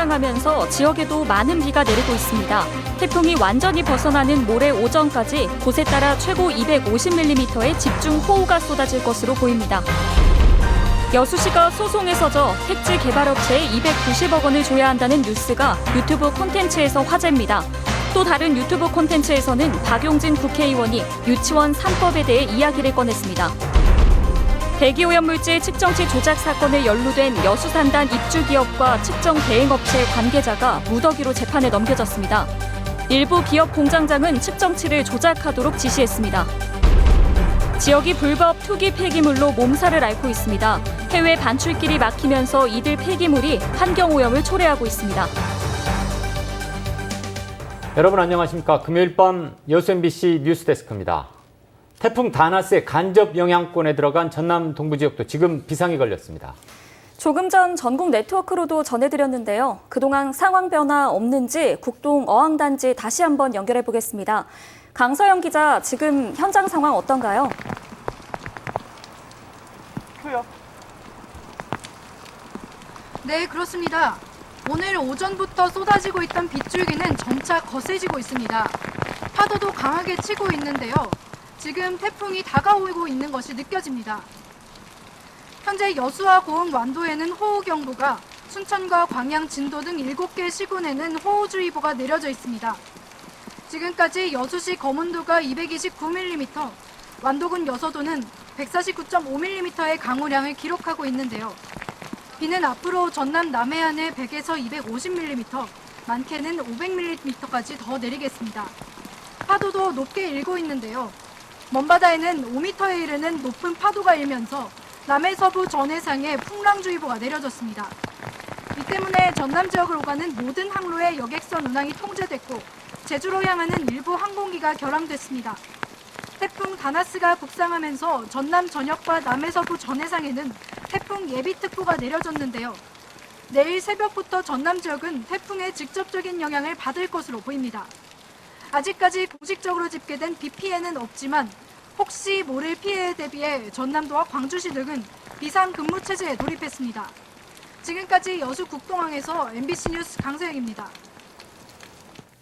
북상하면서 지역에도 많은 비가 내리고 있습니다. 태풍이 완전히 벗어나는 모레 오전까지 곳에 따라 최고 250mm의 집중 호우가 쏟아질 것으로 보입니다. 여수시가 소송에 서져 택지 개발업체에 290억 원을 줘야 한다는 뉴스가 유튜브 콘텐츠에서 화제입니다. 또 다른 유튜브 콘텐츠에서는 박용진 국회의원이 유치원 3법에 대해 이야기를 꺼냈습니다. 대기오염물질 측정치 조작 사건에 연루된 여수산단 입주기업과 측정 대행업체 관계자가 무더기로 재판에 넘겨졌습니다. 일부 기업 공장장은 측정치를 조작하도록 지시했습니다. 지역이 불법 투기 폐기물로 몸살을 앓고 있습니다. 해외 반출길이 막히면서 이들 폐기물이 환경오염을 초래하고 있습니다. 여러분 안녕하십니까. 금요일 밤 여수 MBC 뉴스데스크입니다. 태풍 다나스의 간접 영향권에 들어간 전남 동부 지역도 지금 비상이 걸렸습니다. 조금 전 전국 네트워크로도 전해드렸는데요. 그동안 상황 변화 없는지 국동 어항단지 다시 한번 연결해 보겠습니다. 강서영 기자, 지금 현장 상황 어떤가요? 네, 그렇습니다. 오늘 오전부터 쏟아지고 있던 빗줄기는 점차 거세지고 있습니다. 파도도 강하게 치고 있는데요. 지금 태풍이 다가오고 있는 것이 느껴집니다. 현재 여수와 고흥 완도에는 호우경보가, 순천과 광양, 진도 등 7개 시군에는 호우주의보가 내려져 있습니다. 지금까지 여수시 거문도가 229mm, 완도군 여서도는 149.5mm의 강우량을 기록하고 있는데요. 비는 앞으로 전남 남해안에 100에서 250mm, 많게는 500mm까지 더 내리겠습니다. 파도도 높게 일고 있는데요. 먼바다에는 5m에 이르는 높은 파도가 일면서 남해 서부 전해상에 풍랑주의보가 내려졌습니다. 이 때문에 전남 지역을 오가는 모든 항로의 여객선 운항이 통제됐고 제주로 향하는 일부 항공기가 결항됐습니다. 태풍 다나스가 북상하면서 전남 전역과 남해 서부 전해상에는 태풍 예비특보가 내려졌는데요. 내일 새벽부터 전남 지역은 태풍의 직접적인 영향을 받을 것으로 보입니다. 아직까지 공식적으로 집계된 비 피해는 없지만 혹시 모를 피해에 대비해 전남도와 광주시 등은 비상근무체제에 돌입했습니다. 지금까지 여수 국동항에서 MBC 뉴스 강서영입니다.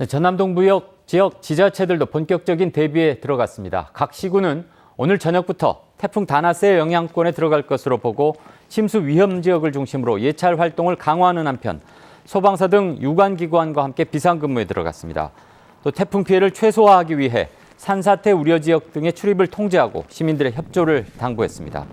전남 동부 지역 지자체들도 본격적인 대비에 들어갔습니다. 각 시군은 오늘 저녁부터 태풍 다나스의 영향권에 들어갈 것으로 보고 침수 위험 지역을 중심으로 예찰 활동을 강화하는 한편 소방서 등 유관기관과 함께 비상근무에 들어갔습니다. 또 태풍 피해를 최소화하기 위해 산사태 우려 지역 등의 출입을 통제하고 시민들의 협조를 당부했습니다.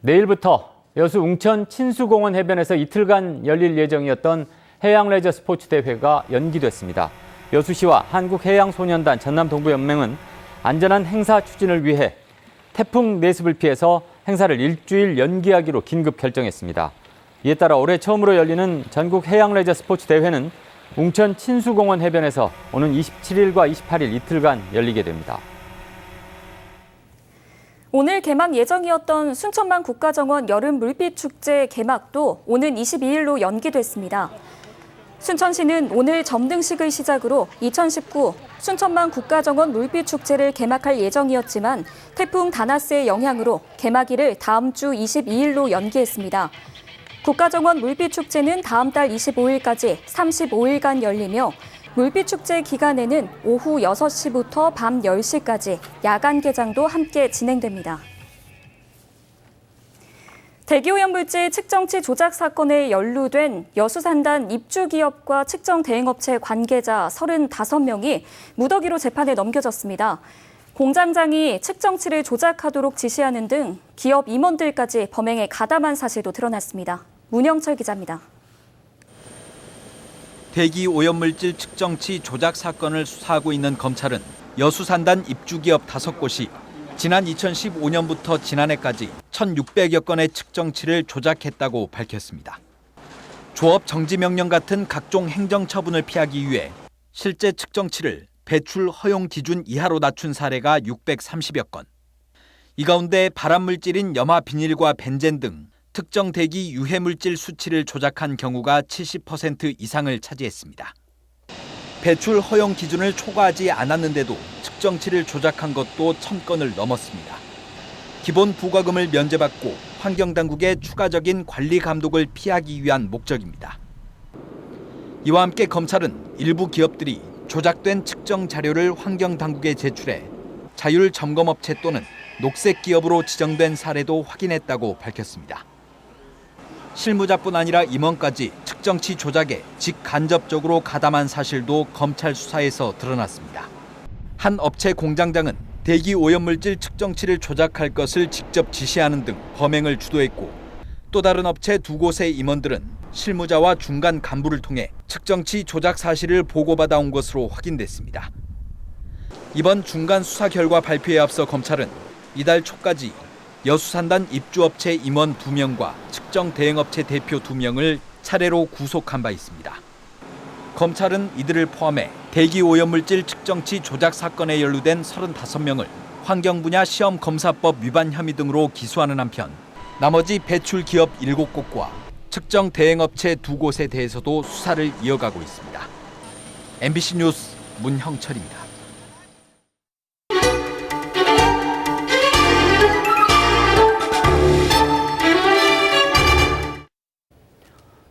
내일부터 여수 웅천 친수공원 해변에서 이틀간 열릴 예정이었던 해양레저 스포츠 대회가 연기됐습니다. 여수시와 한국해양소년단 전남동부연맹은 안전한 행사 추진을 위해 태풍 내습을 피해서 행사를 일주일 연기하기로 긴급 결정했습니다. 이에 따라 올해 처음으로 열리는 전국 해양레저 스포츠 대회는 웅천 친수공원 해변에서 오는 27일과 28일 이틀간 열리게 됩니다. 오늘 개막 예정이었던 순천만 국가정원 여름 물빛축제 개막도 오는 22일로 연기됐습니다. 순천시는 오늘 점등식을 시작으로 2019 순천만 국가정원 물빛축제를 개막할 예정이었지만 태풍 다나스의 영향으로 개막일을 다음 주 22일로 연기했습니다. 국가정원 물빛축제는 다음 달 25일까지 35일간 열리며 물빛축제 기간에는 오후 6시부터 밤 10시까지 야간 개장도 함께 진행됩니다. 대기오염물질 측정치 조작 사건에 연루된 여수산단 입주기업과 측정 대행업체 관계자 35명이 무더기로 재판에 넘겨졌습니다. 공장장이 측정치를 조작하도록 지시하는 등 기업 임원들까지 범행에 가담한 사실도 드러났습니다. 문영철 기자입니다. 대기오염물질 측정치 조작 사건을 수사하고 있는 검찰은 여수산단 입주기업 5곳이 지난 2015년부터 지난해까지 1,600여 건의 측정치를 조작했다고 밝혔습니다. 조업 정지 명령 같은 각종 행정 처분을 피하기 위해 실제 측정치를 배출 허용 기준 이하로 낮춘 사례가 630여 건. 이 가운데 발암물질인 염화 비닐과 벤젠 등 특정 대기 유해물질 수치를 조작한 경우가 70% 이상을 차지했습니다. 배출 허용 기준을 초과하지 않았는데도 측정치를 조작한 것도 1,000건을 넘었습니다. 기본 부과금을 면제받고 환경당국의 추가적인 관리 감독을 피하기 위한 목적입니다. 이와 함께 검찰은 일부 기업들이 조작된 측정 자료를 환경당국에 제출해 자율 점검업체 또는 녹색 기업으로 지정된 사례도 확인했다고 밝혔습니다. 실무자뿐 아니라 임원까지 측정치 조작에 직간접적으로 가담한 사실도 검찰 수사에서 드러났습니다. 한 업체 공장장은 대기 오염물질 측정치를 조작할 것을 직접 지시하는 등 범행을 주도했고, 또 다른 업체 두 곳의 임원들은 실무자와 중간 간부를 통해 측정치 조작 사실을 보고받아 온 것으로 확인됐습니다. 이번 중간 수사 결과 발표에 앞서 검찰은 이달 초까지 여수산단 입주업체 임원 2명과 측정 대행업체 대표 2명을 차례로 구속한 바 있습니다. 검찰은 이들을 포함해 대기 오염물질 측정치 조작 사건에 연루된 35명을 환경 분야 시험검사법 위반 혐의 등으로 기소하는 한편, 나머지 배출 기업 7곳과 측정 대행업체 2곳에 대해서도 수사를 이어가고 있습니다. MBC 뉴스 문형철입니다.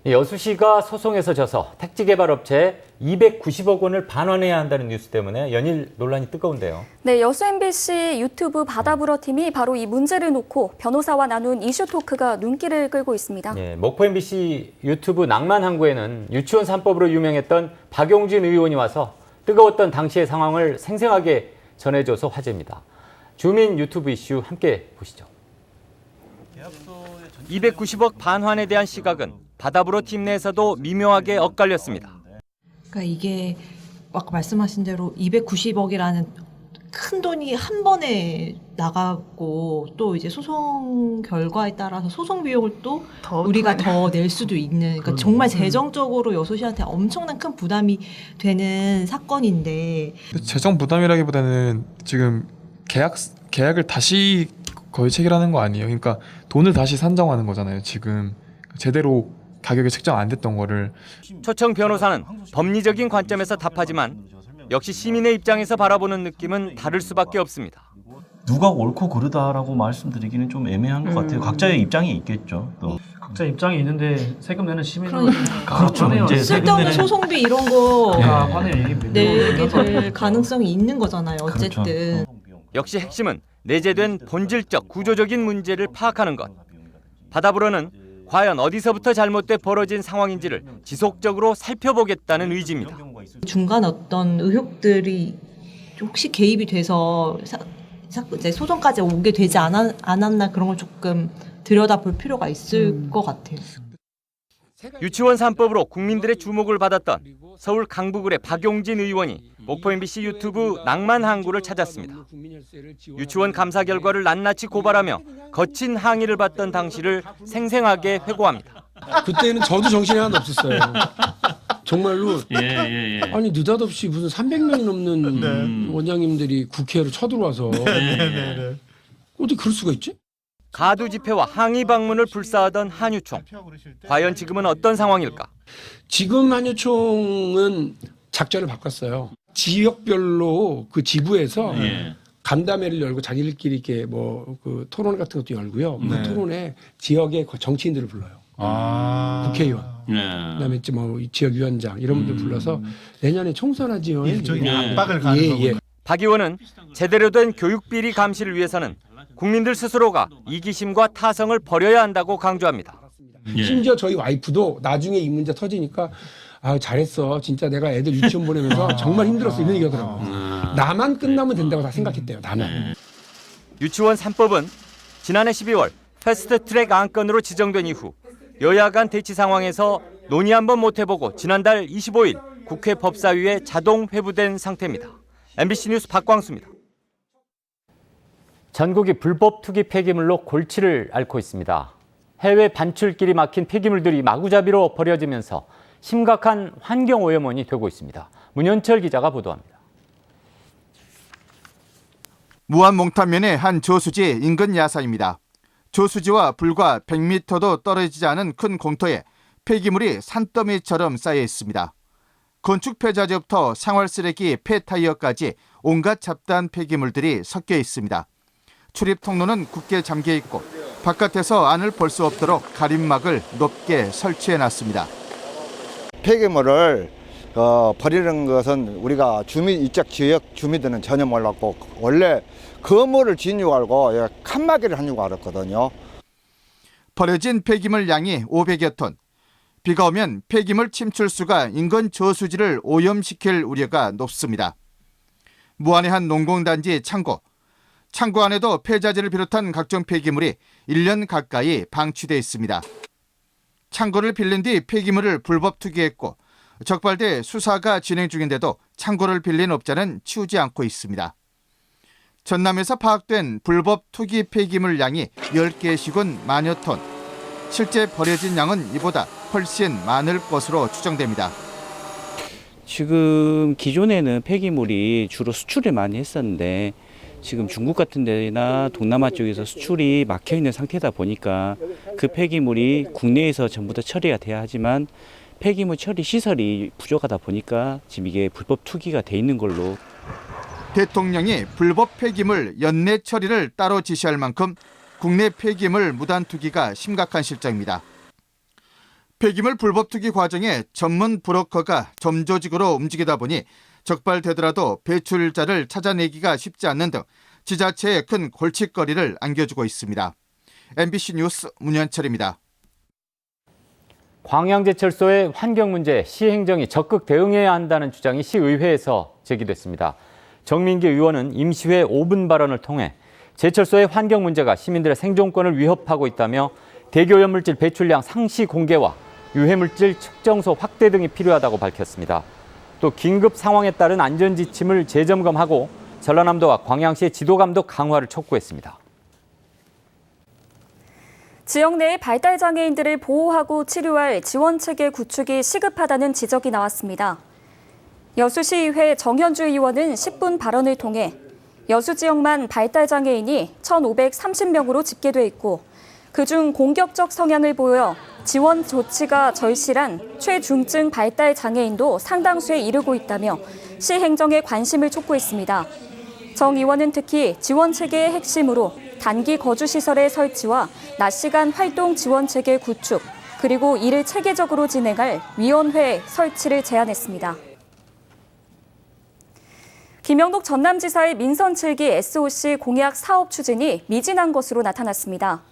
여수시가 소송에서 져서 택지개발업체에 290억 원을 반환해야 한다는 뉴스 때문에 연일 논란이 뜨거운데요. 네, 여수 MBC 유튜브 바다불어 팀이 바로 이 문제를 놓고 변호사와 나눈 이슈 토크가 눈길을 끌고 있습니다. 네, 목포 MBC 유튜브 낭만항구에는 유치원 3법으로 유명했던 박용진 의원이 와서 뜨거웠던 당시의 상황을 생생하게 전해줘서 화제입니다. 주민 유튜브 이슈 함께 보시죠. 290억 반환에 대한 시각은 바다불어 팀 내에서도 미묘하게 엇갈렸습니다. 그러니까 이게 아까 말씀하신 대로 290억이라는 큰 돈이 한 번에 나가고, 또 이제 소송 결과에 따라서 소송 비용을 또 우리가 더 낼 수도 있는, 그러니까 정말 재정적으로 여수시한테 엄청난 큰 부담이 되는 사건인데, 재정 부담이라기보다는 지금 계약을 다시 거의 체결하는 거 아니에요. 그러니까 돈을 다시 산정하는 거잖아요. 지금 제대로 가격이 책정 안 됐던 거를. 초청 변호사는 법리적인 관점에서 답하지만 역시 시민의 입장에서 바라보는 느낌은 다를 수밖에 없습니다. 누가 옳고 그르다라고 말씀드리기는 좀 애매한 것 같아요. 각자의 입장이 있겠죠. 또 각자 입장이 있는데 세금 내는 시민은 그렇죠. 이제 쓸데없는 소송비 이런 거 화낼 얘기입니다. 내게 될 가능성이 있는 거잖아요. 어쨌든. 그렇죠. 역시 핵심은 내재된 본질적 구조적인 문제를 파악하는 것. 바다불어는 과연 어디서부터 잘못돼 벌어진 상황인지를 지속적으로 살펴보겠다는 의지입니다. 중간 어떤 의혹들이 혹시 개입이 돼서 이제 소송까지 오게 되지 않았나, 그런 걸 조금 들여다볼 필요가 있을 것 같아요. 유치원 3법으로 국민들의 주목을 받았던 서울 강북을의 박용진 의원이 목포 MBC 유튜브 낭만항구를 찾았습니다. 유치원 감사 결과를 낱낱이 고발하며 거친 항의를 받던 당시를 생생하게 회고합니다. 그때는 저도 정신이 하나도 없었어요. 정말로. 아니 느닷없이 무슨 300명이 넘는 원장님들이 국회로 쳐들어와서 어떻게 그럴 수가 있지? 가두 집회와 항의 방문을 불사하던 한유총. 과연 지금은 어떤 상황일까? 지금 한유총은 작전을 바꿨어요. 지역별로 그 지부에서 간담회를 열고 자기들끼리 이렇게 그 토론 같은 것도 열고요. 그 토론에 지역의 정치인들을 불러요. 국회의원, 그다음에 지역위원장 이런 분들 불러서 내년에 총선하지요. 일종의 압박을 가는 거군요. 박 의원은 제대로 된 교육 비리 감시를 위해서는 국민들 스스로가 이기심과 타성을 버려야 한다고 강조합니다. 심지어 저희 와이프도 나중에 이 문제 터지니까 잘했어. 진짜 내가 애들 유치원 보내면서 정말 힘들었어. 이런 얘기 하더라고. 나만 끝나면 된다고 다 생각했대요. 나만. 유치원 3법은 지난해 12월 패스트트랙 안건으로 지정된 이후 여야 간 대치 상황에서 논의 한번 못 해보고 지난달 25일 국회 법사위에 자동 회부된 상태입니다. MBC 뉴스 박광수입니다. 전국이 불법 투기 폐기물로 골치를 앓고 있습니다. 해외 반출길이 막힌 폐기물들이 마구잡이로 버려지면서 심각한 환경오염원이 되고 있습니다. 문현철 기자가 보도합니다. 무안몽탄면의 한 저수지 인근 야사입니다. 저수지와 불과 100m도 떨어지지 않은 큰 공터에 폐기물이 산더미처럼 쌓여 있습니다. 건축 폐자재부터 생활 쓰레기, 폐타이어까지 온갖 잡다한 폐기물들이 섞여 있습니다. 출입 통로는 굳게 잠겨 있고 바깥에서 안을 볼 수 없도록 가림막을 높게 설치해 놨습니다. 폐기물을 버리는 것은 우리가 이쪽 지역 주민들은 전혀 몰랐고 원래 건물을 지은 줄 알고 칸막이를 한 줄 알았거든요. 버려진 폐기물 양이 500여 톤. 비가 오면 폐기물 침출수가 인근 저수지를 오염시킬 우려가 높습니다. 무안의 한 농공단지 창고. 창고 안에도 폐자재를 비롯한 각종 폐기물이 1년 가까이 방치돼 있습니다. 창고를 빌린 뒤 폐기물을 불법 투기했고 적발돼 수사가 진행 중인데도 창고를 빌린 업자는 치우지 않고 있습니다. 전남에서 파악된 불법 투기 폐기물 양이 10개씩은 만여 톤. 실제 버려진 양은 이보다 훨씬 많을 것으로 추정됩니다. 지금 기존에는 폐기물이 주로 수출을 많이 했었는데 지금 중국 같은 데나 동남아 쪽에서 수출이 막혀 있는 상태다 보니까 그 폐기물이 국내에서 전부 다 처리가 돼야 하지만 폐기물 처리 시설이 부족하다 보니까 지금 이게 불법 투기가 돼 있는 걸로. 대통령이 불법 폐기물 연내 처리를 따로 지시할 만큼 국내 폐기물 무단 투기가 심각한 실정입니다. 폐기물 불법 투기 과정에 전문 브로커가 점조직으로 움직이다 보니 적발되더라도 배출자를 찾아내기가 쉽지 않는 등 지자체에 큰 골칫거리를 안겨주고 있습니다. MBC 뉴스 문현철입니다. 광양제철소의 환경 문제 시행정이 적극 대응해야 한다는 주장이 시의회에서 제기됐습니다. 정민기 의원은 임시회 5분 발언을 통해 제철소의 환경 문제가 시민들의 생존권을 위협하고 있다며 대기오염물질 배출량 상시 공개와 유해물질 측정소 확대 등이 필요하다고 밝혔습니다. 또 긴급 상황에 따른 안전지침을 재점검하고 전라남도와 광양시의 지도감독 강화를 촉구했습니다. 지역 내의 발달장애인들을 보호하고 치료할 지원체계 구축이 시급하다는 지적이 나왔습니다. 여수시의회 정현주 의원은 10분 발언을 통해 여수 지역만 발달장애인이 1,530명으로 집계돼 있고 그중 공격적 성향을 보여 지원 조치가 절실한 최중증 발달장애인도 상당수에 이르고 있다며 시 행정에 관심을 촉구했습니다. 정 의원은 특히 지원체계의 핵심으로 단기 거주시설의 설치와 낮 시간 활동 지원체계 구축, 그리고 이를 체계적으로 진행할 위원회 설치를 제안했습니다. 김영록 전남지사의 민선 7기 SOC 공약 사업 추진이 미진한 것으로 나타났습니다.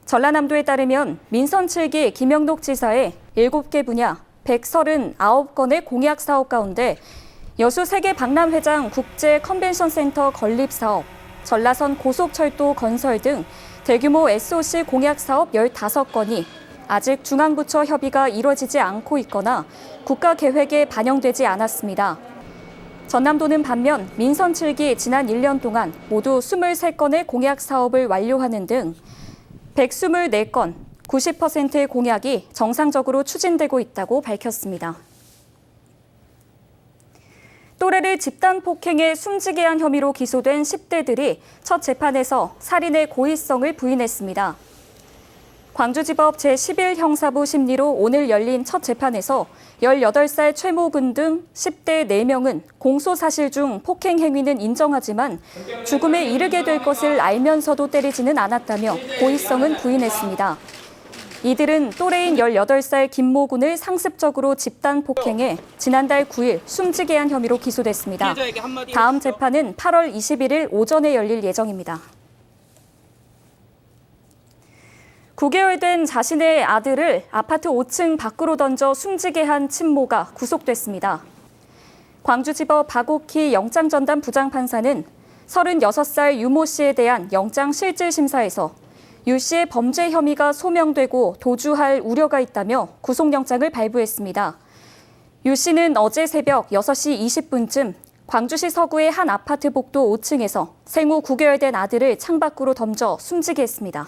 전라남도에 따르면 민선 7기 김영록 지사의 7개 분야 139건의 공약 사업 가운데 여수 세계 박람회장 국제 컨벤션 센터 건립 사업, 전라선 고속철도 건설 등 대규모 SOC 공약 사업 15건이 아직 중앙부처 협의가 이뤄지지 않고 있거나 국가 계획에 반영되지 않았습니다. 전남도는 반면 민선 7기 지난 1년 동안 모두 23건의 공약 사업을 완료하는 등 124건, 90%의 공약이 정상적으로 추진되고 있다고 밝혔습니다. 또래를 집단 폭행에 숨지게 한 혐의로 기소된 10대들이 첫 재판에서 살인의 고의성을 부인했습니다. 광주지법 제11형사부 심리로 오늘 열린 첫 재판에서 18살 최모근 등 10대 4명은 공소사실 중 폭행 행위는 인정하지만 죽음에 이르게 될 것을 알면서도 때리지는 않았다며 고의성은 부인했습니다. 이들은 또래인 18살 김모군을 상습적으로 집단 폭행해 지난달 9일 숨지게 한 혐의로 기소됐습니다. 다음 재판은 8월 21일 오전에 열릴 예정입니다. 9개월 된 자신의 아들을 아파트 5층 밖으로 던져 숨지게 한 친모가 구속됐습니다. 광주지법 박옥희 영장전담 부장판사는 36살 유모 씨에 대한 영장실질심사에서 유 씨의 범죄 혐의가 소명되고 도주할 우려가 있다며 구속영장을 발부했습니다. 유 씨는 어제 새벽 6시 20분쯤 광주시 서구의 한 아파트 복도 5층에서 생후 9개월 된 아들을 창밖으로 던져 숨지게 했습니다.